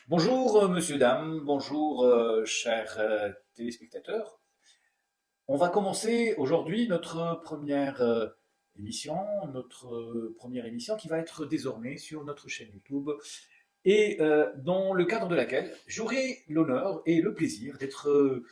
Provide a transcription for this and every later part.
Bonjour, monsieur, dame, bonjour, chers téléspectateurs. On va commencer aujourd'hui émission, notre première émission qui va être désormais sur notre chaîne YouTube et dans le cadre de laquelle j'aurai l'honneur et le plaisir d'être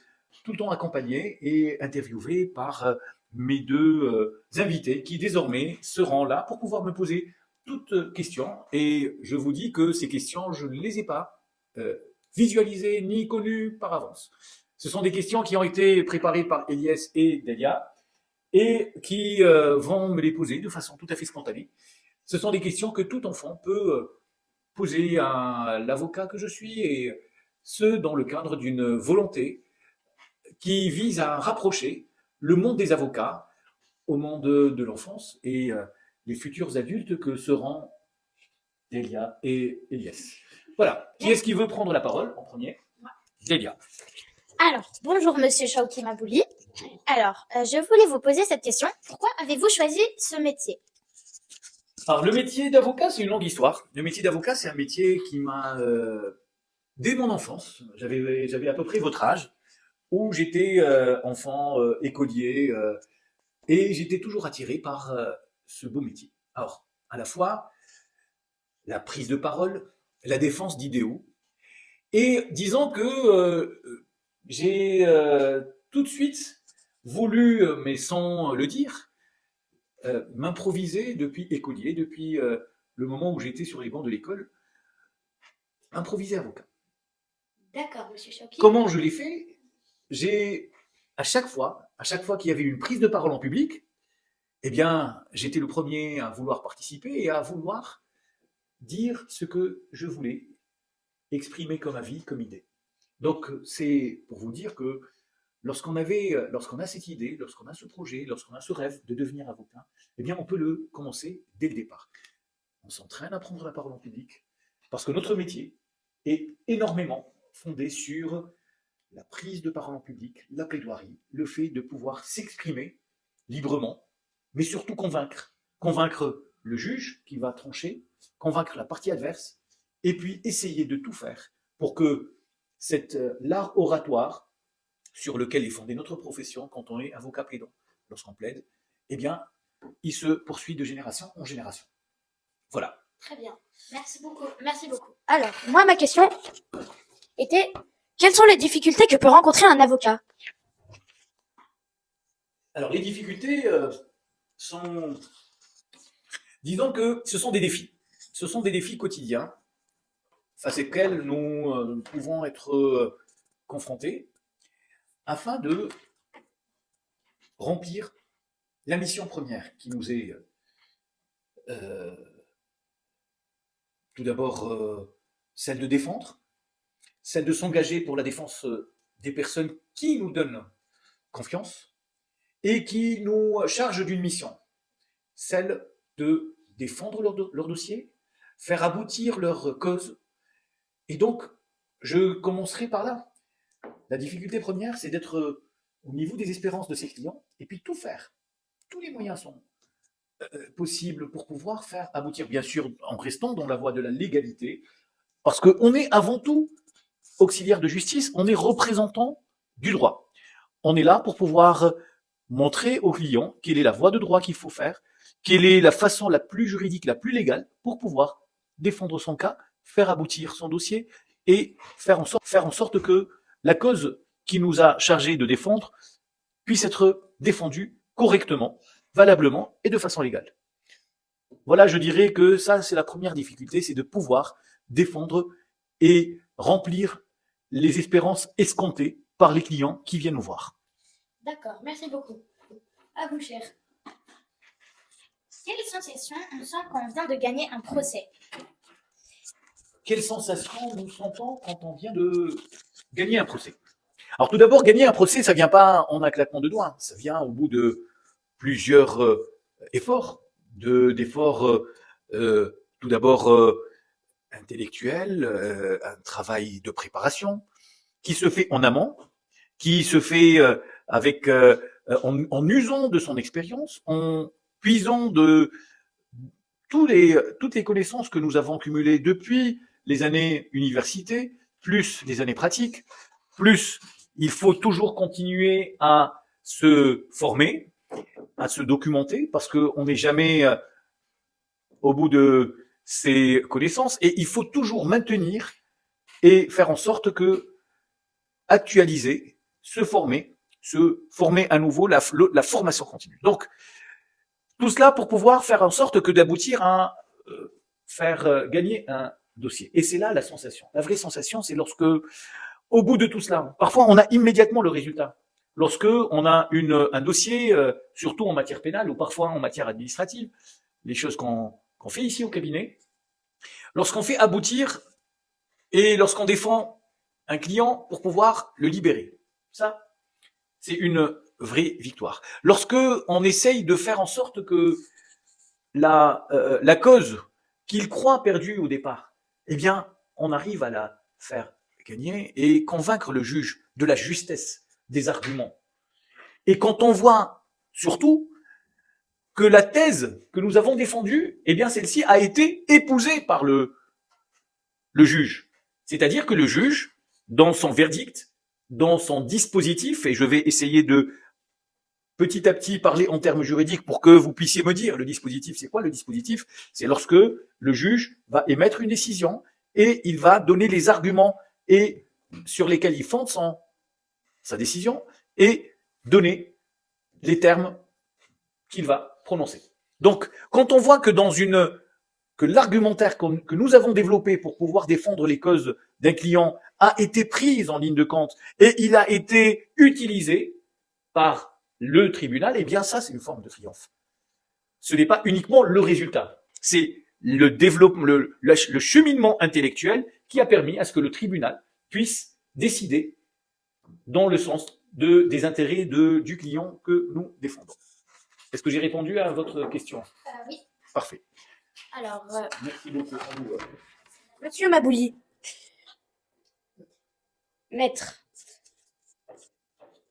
tout le temps accompagné et interviewé par mes deux invités qui désormais seront là pour pouvoir me poser toutes questions. Et je vous dis que ces questions, je ne les ai pas euh, visualisées ni connues par avance. Ce sont des questions qui ont été préparées par Elias et Delia et qui vont me les poser de façon tout à fait spontanée. Ce sont des questions que tout enfant peut poser à l'avocat que je suis, et ce, dans le cadre d'une volonté qui vise à rapprocher le monde des avocats au monde de l'enfance et les futurs adultes que seront Delia et Elias. Voilà. Qui est-ce qui veut prendre la parole en premier? Delia. Alors, bonjour Monsieur Shauki Mabouli. Alors, je voulais vous poser cette question. Pourquoi avez-vous choisi ce métier? Alors, le métier d'avocat, c'est une longue histoire. Le métier d'avocat, c'est un métier qui m'a, dès mon enfance, j'avais à peu près votre âge, où j'étais enfant, écolier, et j'étais toujours attiré par ce beau métier. Alors, à la fois, la prise de parole, la défense d'idéaux, et disons que j'ai tout de suite voulu, mais sans le dire, m'improviser depuis écolier, depuis le moment où j'étais sur les bancs de l'école, improviser avocat. D'accord, Monsieur Shauki. Comment je l'ai fait? J'ai, à chaque fois qu'il y avait une prise de parole en public, eh bien, j'étais le premier à vouloir participer et à vouloir dire ce que je voulais exprimer comme avis, comme idée. Donc, c'est pour vous dire que lorsqu'on a cette idée, lorsqu'on a ce projet, lorsqu'on a ce rêve de devenir avocat, eh bien, on peut le commencer dès le départ. On s'entraîne à prendre la parole en public parce que notre métier est énormément fondé sur la prise de parole en public, la plaidoirie, le fait de pouvoir s'exprimer librement, mais surtout convaincre. Convaincre le juge qui va trancher, convaincre la partie adverse, et puis essayer de tout faire pour que l'art oratoire sur lequel est fondée notre profession quand on est avocat plaidant, lorsqu'on plaide, eh bien, il se poursuit de génération en génération. Voilà. Très bien. Merci beaucoup. Merci beaucoup. Alors, moi, ma question était, quelles sont les difficultés que peut rencontrer un avocat? Alors, les difficultés sont... Disons que ce sont des défis. Ce sont des défis quotidiens face auxquels nous pouvons être confrontés afin de remplir la mission première qui nous est euh, tout d'abord celle de défendre, celle de s'engager pour la défense des personnes qui nous donnent confiance et qui nous chargent d'une mission, celle de défendre leur dossier, faire aboutir leur cause. Et donc, je commencerai par là. La difficulté première, c'est d'être au niveau des espérances de ses clients et puis tout faire. Tous les moyens sont possibles pour pouvoir faire aboutir, bien sûr, en restant dans la voie de la légalité, parce qu'on est avant tout auxiliaire de justice, on est représentant du droit. On est là pour pouvoir montrer aux clients quelle est la voie de droit qu'il faut faire, quelle est la façon la plus juridique, la plus légale pour pouvoir défendre son cas, faire aboutir son dossier et faire en sorte que la cause qui nous a chargé de défendre puisse être défendue correctement, valablement et de façon légale. Voilà, je dirais que ça, c'est la première difficulté, c'est de pouvoir défendre et remplir les espérances escomptées par les clients qui viennent nous voir. D'accord, merci beaucoup. À vous, cher. Quelle sensation on sent quand on vient de gagner un procès? Quelle sensation nous sentons quand on vient de gagner un procès? Alors tout d'abord, gagner un procès, ça vient pas en un claquement de doigts, ça vient au bout de plusieurs efforts, d'efforts tout d'abord intellectuels, un travail de préparation qui se fait en amont, qui se fait avec en usant de son expérience, en puisant de toutes les connaissances que nous avons cumulées depuis les années université, plus les années pratiques, plus il faut toujours continuer à se former, à se documenter, parce qu'on n'est jamais au bout de ses connaissances, et il faut toujours maintenir et faire en sorte que actualiser, se former à nouveau, la formation continue. Donc, tout cela pour pouvoir faire en sorte que d'aboutir à faire gagner un dossier. Et c'est là la sensation. La vraie sensation, c'est lorsque, au bout de tout cela, parfois on a immédiatement le résultat. Lorsque on a un dossier, surtout en matière pénale ou parfois en matière administrative, les choses qu'on fait ici au cabinet, lorsqu'on fait aboutir et lorsqu'on défend un client pour pouvoir le libérer. Ça, c'est une vraie victoire. Lorsque on essaye de faire en sorte que la cause qu'il croit perdue au départ, eh bien, on arrive à la faire gagner et convaincre le juge de la justesse des arguments. Et quand on voit surtout que la thèse que nous avons défendue, eh bien, celle-ci a été épousée par le juge. C'est-à-dire que le juge, dans son verdict, dans son dispositif, et je vais essayer de petit à petit parler en termes juridiques pour que vous puissiez me dire le dispositif, c'est quoi le dispositif? C'est lorsque le juge va émettre une décision et il va donner les arguments et sur lesquels il fonde sa décision et donner les termes qu'il va prononcer. Donc, quand on voit que que l'argumentaire que nous avons développé pour pouvoir défendre les causes d'un client a été pris en ligne de compte et il a été utilisé par le tribunal, eh bien ça, c'est une forme de triomphe. Ce n'est pas uniquement le résultat, c'est le développement, le cheminement intellectuel qui a permis à ce que le tribunal puisse décider dans le sens des intérêts du client que nous défendons. Est-ce que j'ai répondu à votre question? Oui. Parfait. Alors, merci beaucoup. Monsieur Mabouli, maître,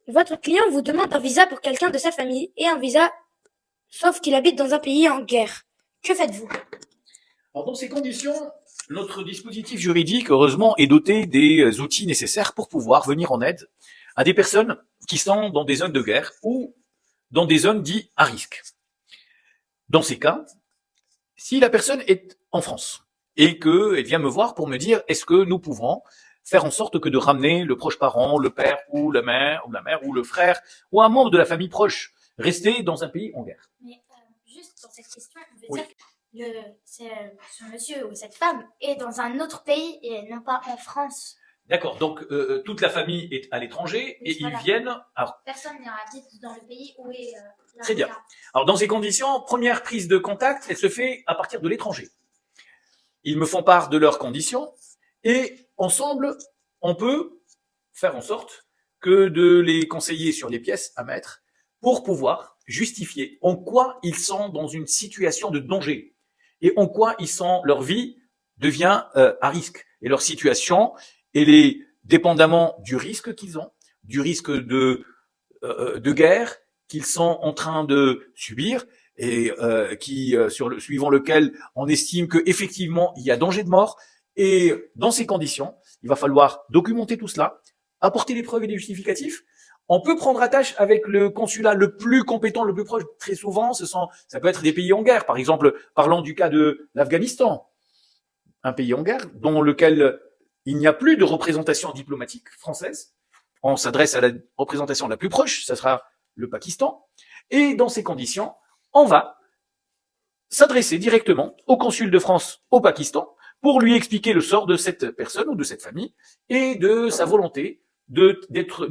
votre client vous demande un visa pour quelqu'un de sa famille et un visa sauf qu'il habite dans un pays en guerre. Que faites-vous? Alors, dans ces conditions, notre dispositif juridique, heureusement, est doté des outils nécessaires pour pouvoir venir en aide à des personnes qui sont dans des zones de guerre ou dans des zones dites à risque. Dans ces cas, si la personne est en France et qu'elle vient me voir pour me dire est-ce que nous pouvons faire en sorte que de ramener le proche parent, le père ou la mère ou le frère ou un membre de la famille proche rester dans un pays en guerre. Mais juste pour cette question, on veut dire que ce monsieur ou cette femme est dans un autre pays et non pas en France. D'accord, donc toute la famille est à l'étranger et voilà. Ils viennent... Alors, personne n'habite dans le pays où est... très bien. Alors dans ces conditions, première prise de contact, elle se fait à partir de l'étranger. Ils me font part de leurs conditions et ensemble, on peut faire en sorte que de les conseiller sur les pièces à mettre pour pouvoir justifier en quoi ils sont dans une situation de danger et en quoi leur vie devient à risque et leur situation... Et dépendamment du risque qu'ils ont, du risque de guerre qu'ils sont en train de subir et suivant lequel on estime que effectivement il y a danger de mort. Et dans ces conditions, il va falloir documenter tout cela, apporter les preuves et les justificatifs. On peut prendre attache avec le consulat le plus compétent, le plus proche. Très souvent, ça peut être des pays en guerre. Par exemple, parlons du cas de l'Afghanistan, un pays en guerre dans lequel il n'y a plus de représentation diplomatique française. On s'adresse à la représentation la plus proche, ça sera le Pakistan. Et dans ces conditions, on va s'adresser directement au consul de France au Pakistan pour lui expliquer le sort de cette personne ou de cette famille et de sa volonté de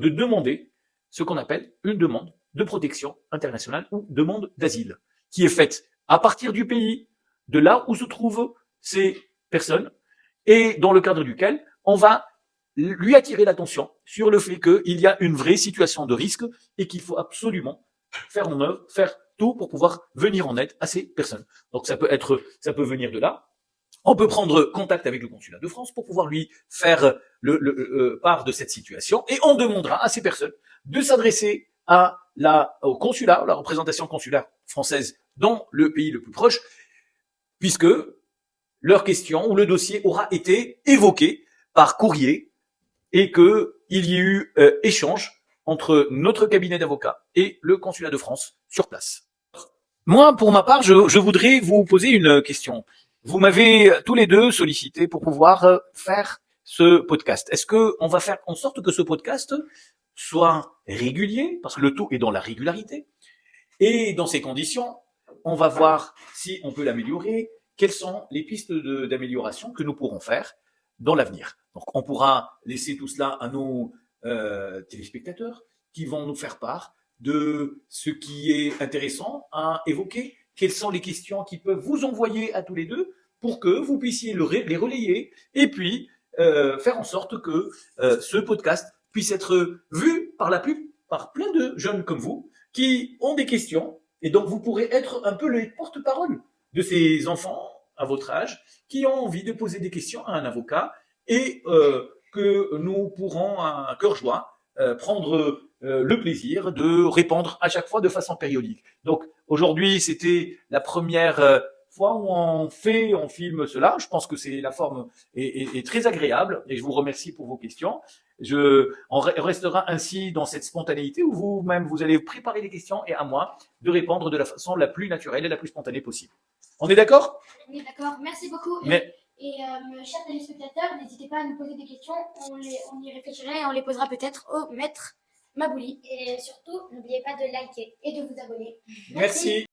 demander ce qu'on appelle une demande de protection internationale ou demande d'asile, qui est faite à partir du pays, de là où se trouvent ces personnes, et dans le cadre duquel on va lui attirer l'attention sur le fait qu'il y a une vraie situation de risque et qu'il faut absolument faire tout pour pouvoir venir en aide à ces personnes. Donc ça peut venir de là. On peut prendre contact avec le consulat de France pour pouvoir lui faire part de cette situation et on demandera à ces personnes de s'adresser au consulat, la représentation consulaire française dans le pays le plus proche, puisque leur question ou le dossier aura été évoqué par courrier et qu'il y ait eu échange entre notre cabinet d'avocats et le consulat de France sur place. Moi, pour ma part, je voudrais vous poser une question. Vous m'avez tous les deux sollicité pour pouvoir faire ce podcast. Est-ce que on va faire en sorte que ce podcast soit régulier, parce que le tout est dans la régularité, et dans ces conditions, on va voir si on peut l'améliorer, quelles sont les pistes d'amélioration que nous pourrons faire dans l'avenir. Donc, on pourra laisser tout cela à nos téléspectateurs qui vont nous faire part de ce qui est intéressant à évoquer, quelles sont les questions qui peuvent vous envoyer à tous les deux pour que vous puissiez les relayer et puis faire en sorte que ce podcast puisse être vu par plein de jeunes comme vous qui ont des questions et donc vous pourrez être un peu les porte-parole de ces enfants à votre âge qui ont envie de poser des questions à un avocat et que nous pourrons à cœur joie prendre le plaisir de répondre à chaque fois de façon périodique. Donc aujourd'hui, c'était la première fois où on filme cela. Je pense que c'est la forme est très agréable et je vous remercie pour vos questions. On restera ainsi dans cette spontanéité où vous-même vous allez préparer les questions et à moi de répondre de la façon la plus naturelle et la plus spontanée possible. On est d'accord? Oui, d'accord. Merci beaucoup. Chers téléspectateurs, n'hésitez pas à nous poser des questions. On y réfléchira et on les posera peut-être au maître Mabouli. Et surtout, n'oubliez pas de liker et de vous abonner. Merci.